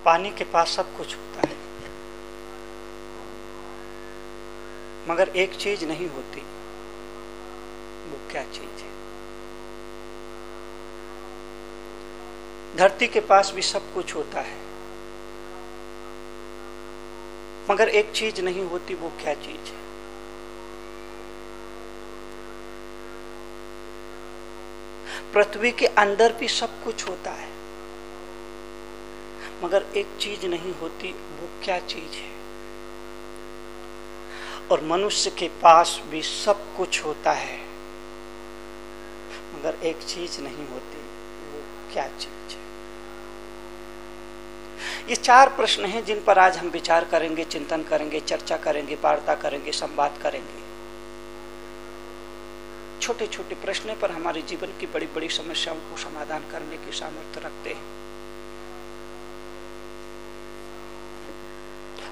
पानी के पास सब कुछ होता है, मगर एक चीज नहीं होती। वो क्या चीज है? धरती के पास भी सब कुछ होता है, मगर एक चीज नहीं होती। वो क्या चीज है? पृथ्वी के अंदर भी सब कुछ होता है, मगर एक चीज नहीं होती। वो क्या चीज है? और मनुष्य के पास भी सब कुछ होता है, मगर एक चीज नहीं होती। वो क्या चीज है? ये 4 प्रश्न हैं जिन पर आज हम विचार करेंगे, चिंतन करेंगे, चर्चा करेंगे, वार्ता करेंगे, संवाद करेंगे। छोटे छोटे प्रश्न पर हमारे जीवन की बड़ी बड़ी समस्याओं को समाधान करने की सामर्थ्य रखते हैं।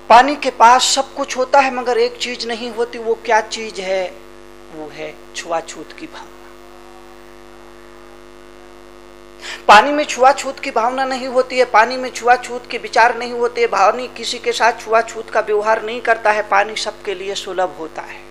पानी के पास सब कुछ होता है, मगर एक चीज नहीं होती। वो क्या चीज है? वो है छुआछूत की भावना। पानी में छुआछूत की भावना नहीं होती है, पानी में छुआछूत के विचार नहीं होते, पानी किसी के साथ छुआछूत का व्यवहार नहीं करता है। पानी सबके लिए सुलभ होता है।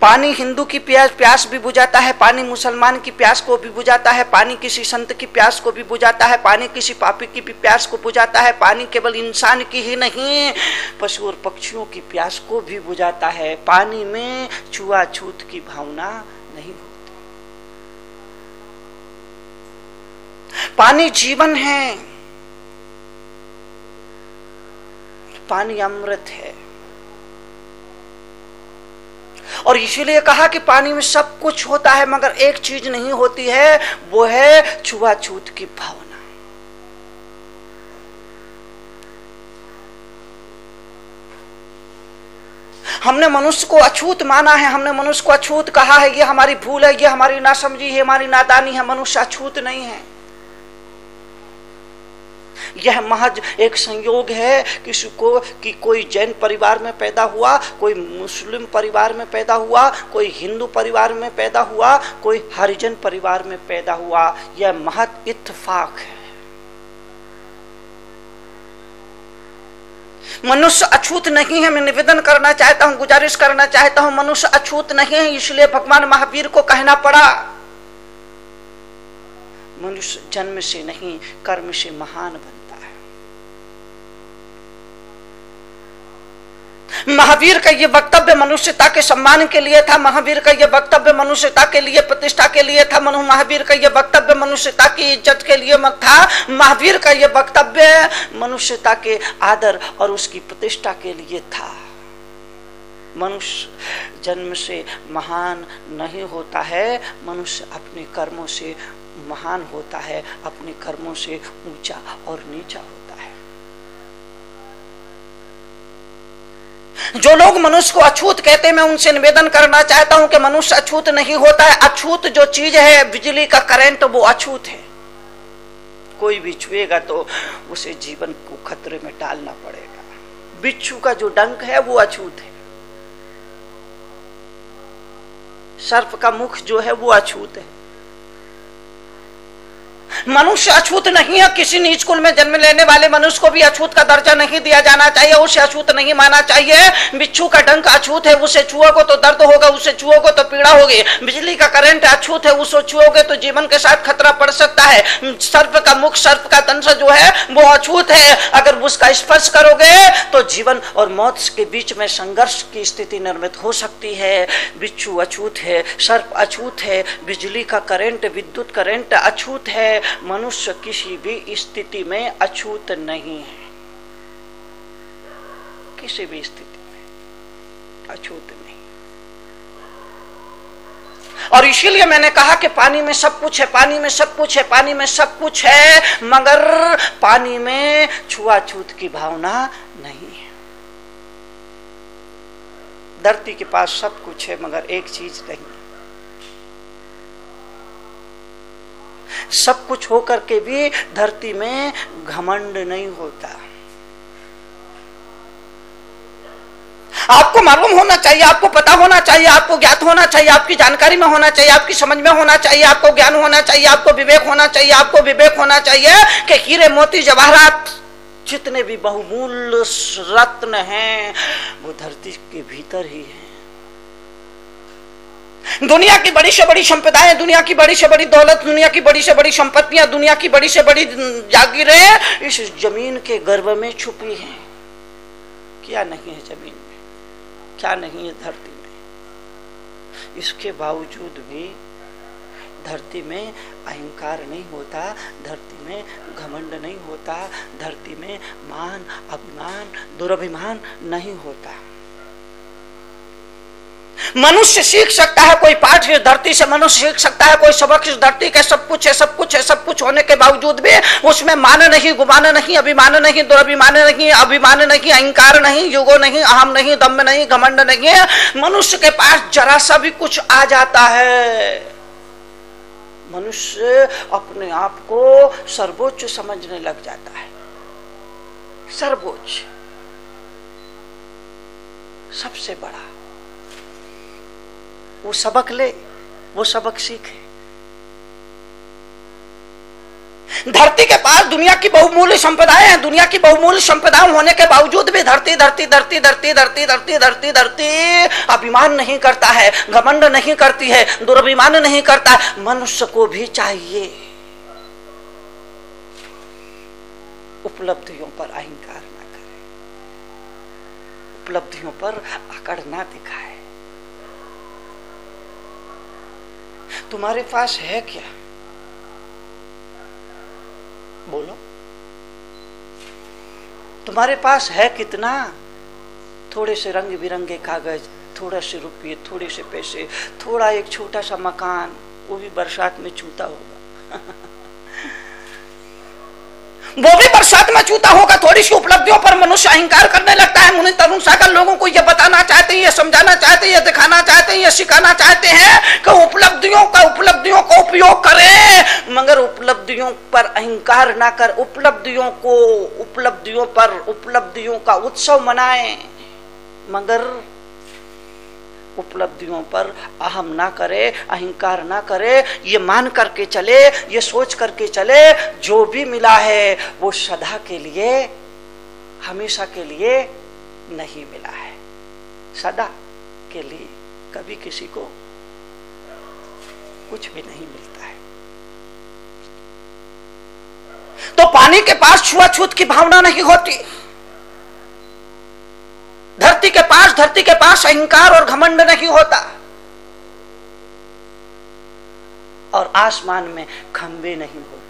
पानी हिंदू की प्यास भी बुझाता है, पानी मुसलमान की प्यास को भी बुझाता है, पानी किसी संत की प्यास को भी बुझाता है, पानी किसी पापी की भी प्यास को बुझाता है। पानी केवल इंसान की ही नहीं, पशु और पक्षियों की प्यास को भी बुझाता है। पानी में छुआछूत की भावना नहीं होती। पानी जीवन है, पानी अमृत है। और इसीलिए कहा कि पानी में सब कुछ होता है, मगर एक चीज नहीं होती है। वो है छुआछूत की भावना। हमने मनुष्य को अछूत माना है, हमने मनुष्य को अछूत कहा है। ये हमारी भूल है, ये हमारी नासमझी है, हमारी नादानी है। मनुष्य अछूत नहीं है। यह महज एक संयोग है किसी को कि कोई जैन परिवार में पैदा हुआ, कोई मुस्लिम परिवार में पैदा हुआ, कोई हिंदू परिवार में पैदा हुआ, कोई हरिजन परिवार में पैदा हुआ। यह महज इत्तेफाक है। मनुष्य अछूत नहीं है। मैं निवेदन करना चाहता हूं, गुजारिश करना चाहता हूं, मनुष्य अछूत नहीं है। इसलिए भगवान महावीर को कहना पड़ा, मनुष्य जन्म से नहीं कर्म से महान बनता है। महावीर का यह वक्तव्य मनुष्यता के सम्मान के लिए था। महावीर का यह वक्तव्य मनुष्यता के लिए, प्रतिष्ठा के लिए था। महावीर का यह वक्तव्य मनुष्यता की इज्जत के लिए मत था। महावीर का यह वक्तव्य मनुष्यता के आदर और उसकी प्रतिष्ठा के लिए था। मनुष्य जन्म से महान नहीं होता है, मनुष्य अपने कर्मों से महान होता है, अपने कर्मों से ऊंचा और नीचा होता है। जो लोग मनुष्य को अछूत कहते हैं, मैं उनसे निवेदन करना चाहता हूं कि मनुष्य अछूत नहीं होता है। अछूत जो चीज है, बिजली का करंट, वो अछूत है। कोई भी छुएगा तो उसे जीवन को खतरे में डालना पड़ेगा। बिच्छू का जो डंक है वो अछूत है। सर्प का मुख जो है वो अछूत है। मनुष्य अछूत नहीं है। किसी नीच कुल में जन्म लेने वाले मनुष्य को भी अछूत का दर्जा नहीं दिया जाना चाहिए, उसे अछूत नहीं माना चाहिए। बिच्छू का डंक अछूत है, उसे छुओगे तो दर्द होगा, उसे छुओगे तो पीड़ा होगी। बिजली का करंट अछूत है, उसे छुओगे तो जीवन के साथ खतरा पड़ सकता है। सर्प का मुख, सर्प का दंश जो है वो अछूत है। अगर उसका स्पर्श करोगे तो जीवन और मौत के बीच में संघर्ष की स्थिति निर्मित हो सकती है। बिच्छू अछूत है, सर्प अछूत है, बिजली का करंट, विद्युत करंट अछूत है। मनुष्य किसी भी स्थिति में अछूत नहीं है। किसी भी स्थिति में अछूत नहीं। और इसीलिए मैंने कहा कि पानी में सब कुछ है, पानी में सब कुछ है, पानी में सब कुछ है, मगर पानी में छुआछूत की भावना नहीं है। धरती के पास सब कुछ है, मगर एक चीज नहीं। सब कुछ होकर के भी धरती में घमंड नहीं होता। आपको मालूम होना चाहिए, आपको पता होना चाहिए, आपको ज्ञात होना चाहिए, आपकी जानकारी में होना चाहिए, आपकी समझ में होना चाहिए, आपको ज्ञान होना चाहिए, आपको विवेक होना चाहिए, आपको विवेक होना चाहिए कि हीरे मोती जवाहरात जितने भी बहुमूल्य रत्न हैं वो धरती के भीतर ही हैं। दुनिया की बड़ी से बड़ी संपदाएं, दुनिया की बड़ी से बड़ी दौलत, दुनिया की बड़ी से बड़ी संपत्तियां, दुनिया की बड़ी से बड़ी जागीरें इस जमीन के गर्भ में छुपी हैं। क्या नहीं है जमीन में, क्या नहीं है धरती में। इसके बावजूद भी धरती में अहंकार नहीं होता, धरती में घमंड नहीं होता, धरती में मान अभिमान दुराभिमान नहीं होता। मनुष्य सीख सकता है कोई पाठ इस धरती से, मनुष्य सीख सकता है कोई सबक इस धरती के, सब कुछ है, सब कुछ है, सब कुछ होने के बावजूद भी उसमें मान नहीं, गुमान नहीं, अभिमान नहीं, दुराभिमान नहीं, अभिमान नहीं, अहंकार नहीं, युगो नहीं, अहम नहीं, दम्भ नहीं, घमंड नहीं। मनुष्य के पास जरा सा भी कुछ आ जाता है, मनुष्य अपने आप को सर्वोच्च समझने लग जाता है। सर्वोच्च, सबसे बड़ा। वो सबक ले, वो सबक सीखे। धरती के पास दुनिया की बहुमूल्य संपदाएं हैं, दुनिया की बहुमूल्य संपदाएं होने के बावजूद भी धरती धरती धरती धरती धरती धरती धरती धरती अभिमान नहीं करता है, घमंड नहीं करती है, दुराभिमान नहीं करता है। मनुष्य को भी चाहिए उपलब्धियों पर अहंकार ना करे, उपलब्धियों पर अकड़ ना दिखाए। तुम्हारे पास है क्या? बोलो, तुम्हारे पास है कितना? थोड़े से रंग बिरंगे कागज, थोड़ा से रुपये, थोड़े से पैसे, थोड़ा एक छोटा सा मकान, वो भी बरसात में चूता होगा वो भी बरसात में चूता होगा। थोड़ी सी उपलब्धियों पर मनुष्य अहंकार करने लगता है। मुनि तरुण सागर लोगों को यह बताना चाहते हैं, यह समझाना चाहते हैं, यह दिखाना चाहते हैं, यह सिखाना चाहते हैं कि उपलब्धियों का उपयोग करें, मगर उपलब्धियों पर अहंकार ना कर, उपलब्धियों का उत्सव मनाएं, मगर उपलब्धियों पर अहम ना करे, अहंकार ना करे। ये मान करके चले, ये सोच करके चले जो भी मिला है वो सदा के लिए, हमेशा के लिए नहीं मिला है। सदा के लिए कभी किसी को कुछ भी नहीं मिलता है। तो पानी के पास छुआछूत की भावना नहीं होती, धरती के पास अहंकार और घमंड नहीं होता, और आसमान में खंबे नहीं होते।